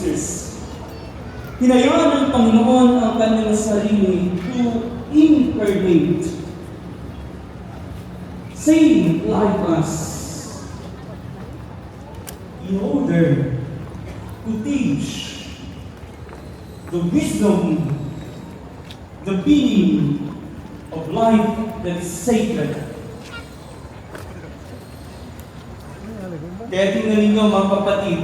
sisters, hinayaan ng Panginoon ang kanyang sarili to incarnate, same like us, in order to teach the wisdom, the meaning of life that is sacred. Kaya tingnan ninyo mga kapatid,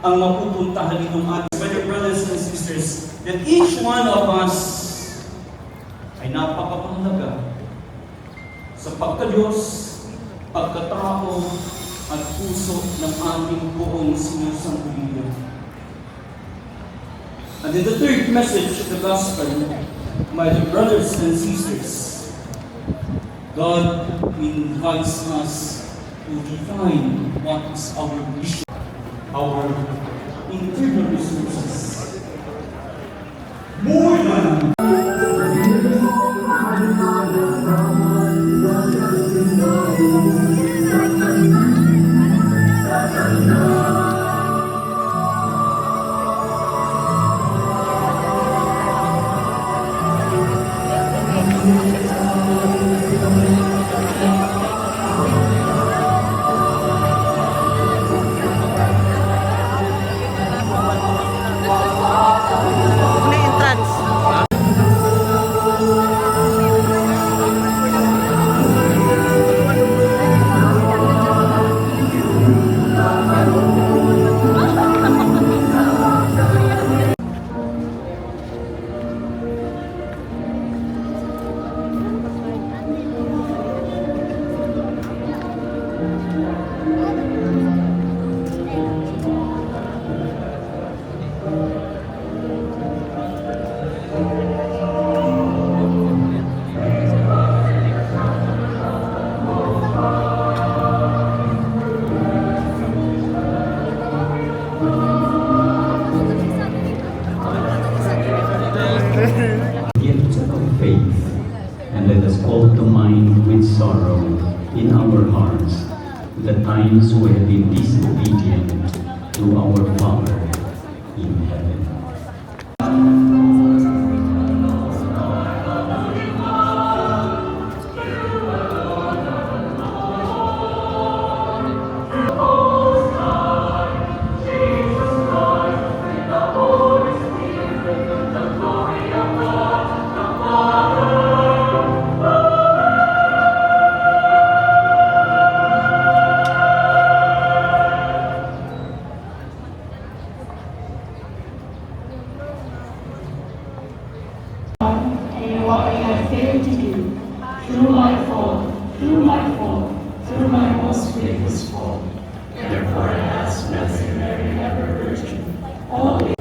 ang mapupuntahan nitong ating better brothers and sisters, that each one of us ay napakapahalaga sa pagka-Diyos, pagkatao, at puso ng ating buong sinusambulian. And in the third message of the Gospel, my dear brothers and sisters, God invites us to define what is our mission, our internal resources. More than in our hearts the times we have been disobedient to our Father in heaven. What I have failed to do, through my fault, through my most grievous fault. Therefore I ask Blessed Mary, ever Virgin, always.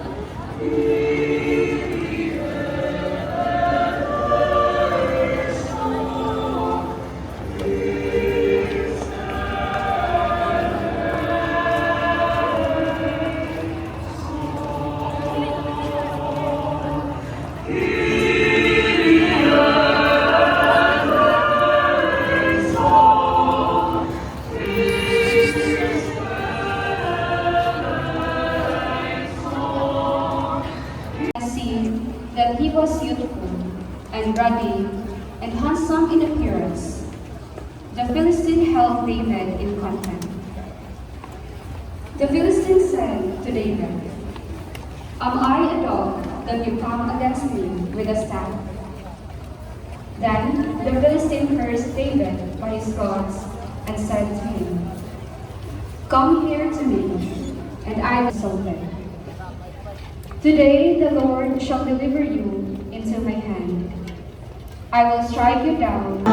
That he was youthful and ruddy and handsome in appearance. The Philistine held David in contempt. The Philistine said to David, "Am I a dog that you come against me with a staff?" Then the Philistine cursed David by his gods and said to him, "Come here to me, and I will solve it. Today the Lord shall deliver you into my hand. I will strike you down."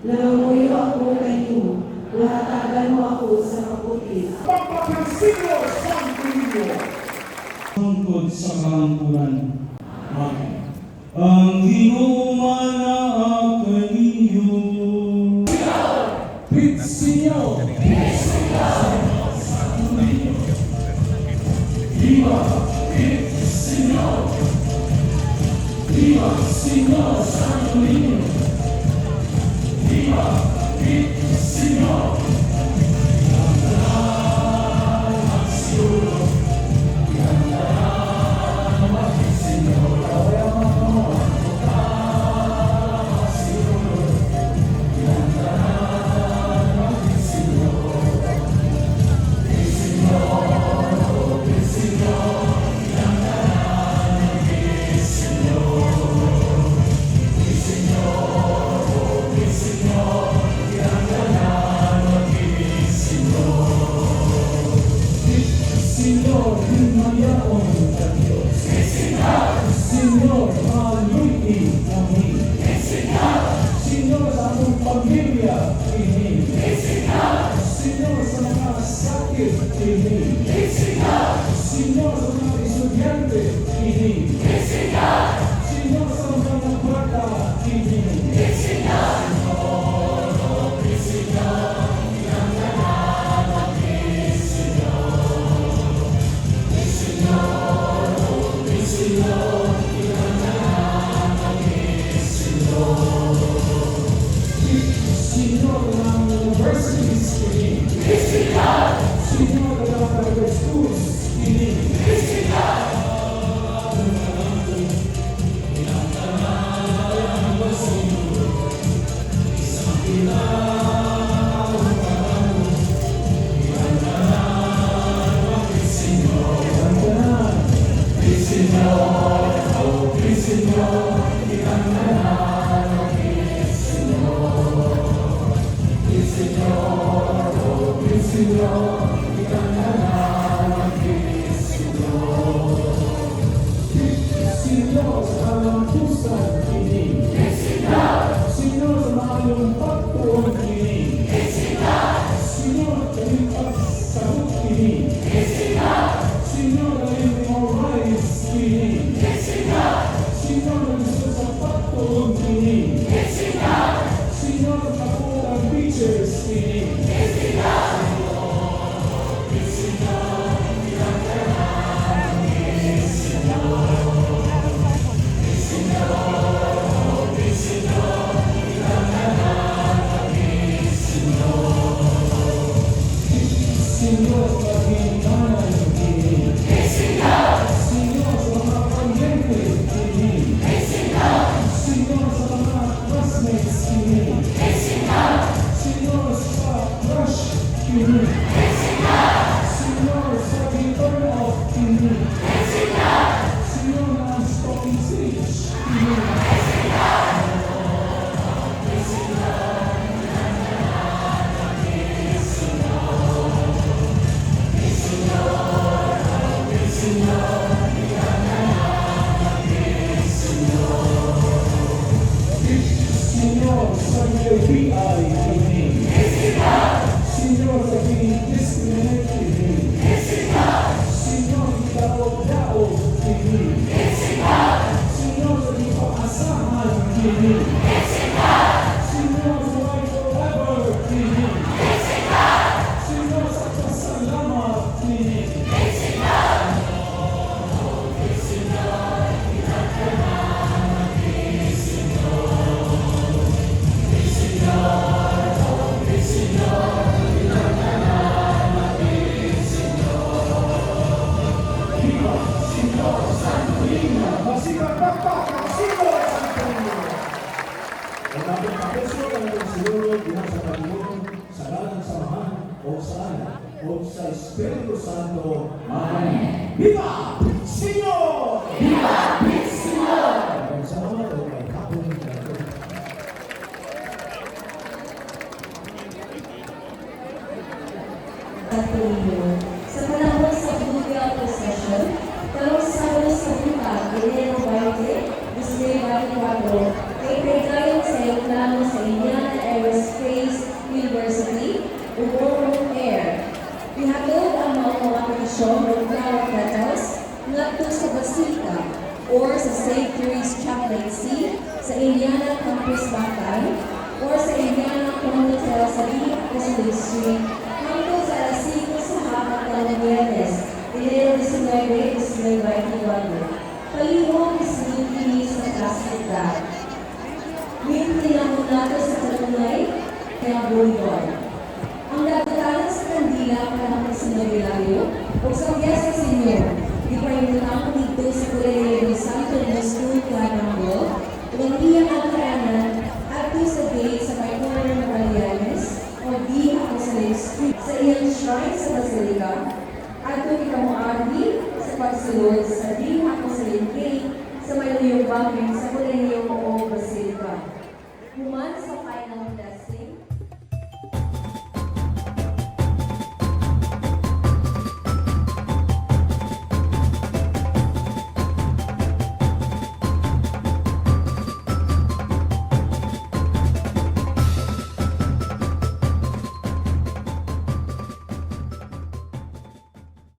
Langamuyo ako kayo, lahatagan mo ako sa kaputi. Pagpapansin mo sa Niño. Tungkod sa kampuran. Amen. Ang ginumana kaniyo. Sinulog. Viva Sinulog. Viva Sinulog, Santo Niño. Viva Sinulog. Señor sa among pamilya, ini. Señor sa mga sakit, ini. Señor sa mga estudyante, ini. Señor sa mga bata, ini. Señor ng universities, ini. Señor ng private schools, ini. Señor sa among pusan, ini. Señor sa mga lumpagtuon, ini. Señor kaming pagsagot, ini. Señor kaming memorize, ini. Señor kaming sa pagtuon, ini. Señor sa mga teachers, ini. Señor sa ginganan, ini. Señor sa mga pamilya, ini. Señor sa mga classmates, ini. Señor sa crush, ini. Señor sa return of, ini. Señor na stalking stage, ini. Señor sa PI, ini. Señor sa discriminate, ini. Señor 𝚑𝚊𝚘𝚗𝚘, ini. Señor sa pag-asahan, ini. Señor sa life forever, ini. Señor sa pasalamat, ini. Basilica, Sinulog, Santo Niño. Ang ating kapeso ng ating sinulog diyan sa Panginoon, sa ngalan ng samahan o sa anak o sa Espiritu Santo. Amen. Viva Sinulog! Viva Sinulog! Ang salamat o kay kapon ng Panginoon. Santo Niño, sa panahon sa burial procession, kalungsado sa buka, Enero 20, 2024, ay pregayong sa iklamo sa Inyana Aires or sa Indiana Comunidad sa Río Street, hanggang sa alas 5 sa hapon ng Biyernes, Enero 19, 2024. Palihog isinipili sa plastic bag. Winti na po natin sa talunay, kaya bulidor. Ang dagdagan sa kandila para magsinagilagyo, o sa biyasa sa inyo, di pa rin natang dito sa kulay ng Santo School 𝚑𝚑𝚗𝚗𝚑, Tuwangiyang ang karanan, at sa gate sa may corner ng Balianes, o di ako sa street, sa iyang shrine sa Basilica, at 𝚘𝚑𝚗𝚗𝚑 sa pagsulod sa di ako sa iyang sa may luyong bangin sa kulay niyong o Basilica. Human sa final blessing,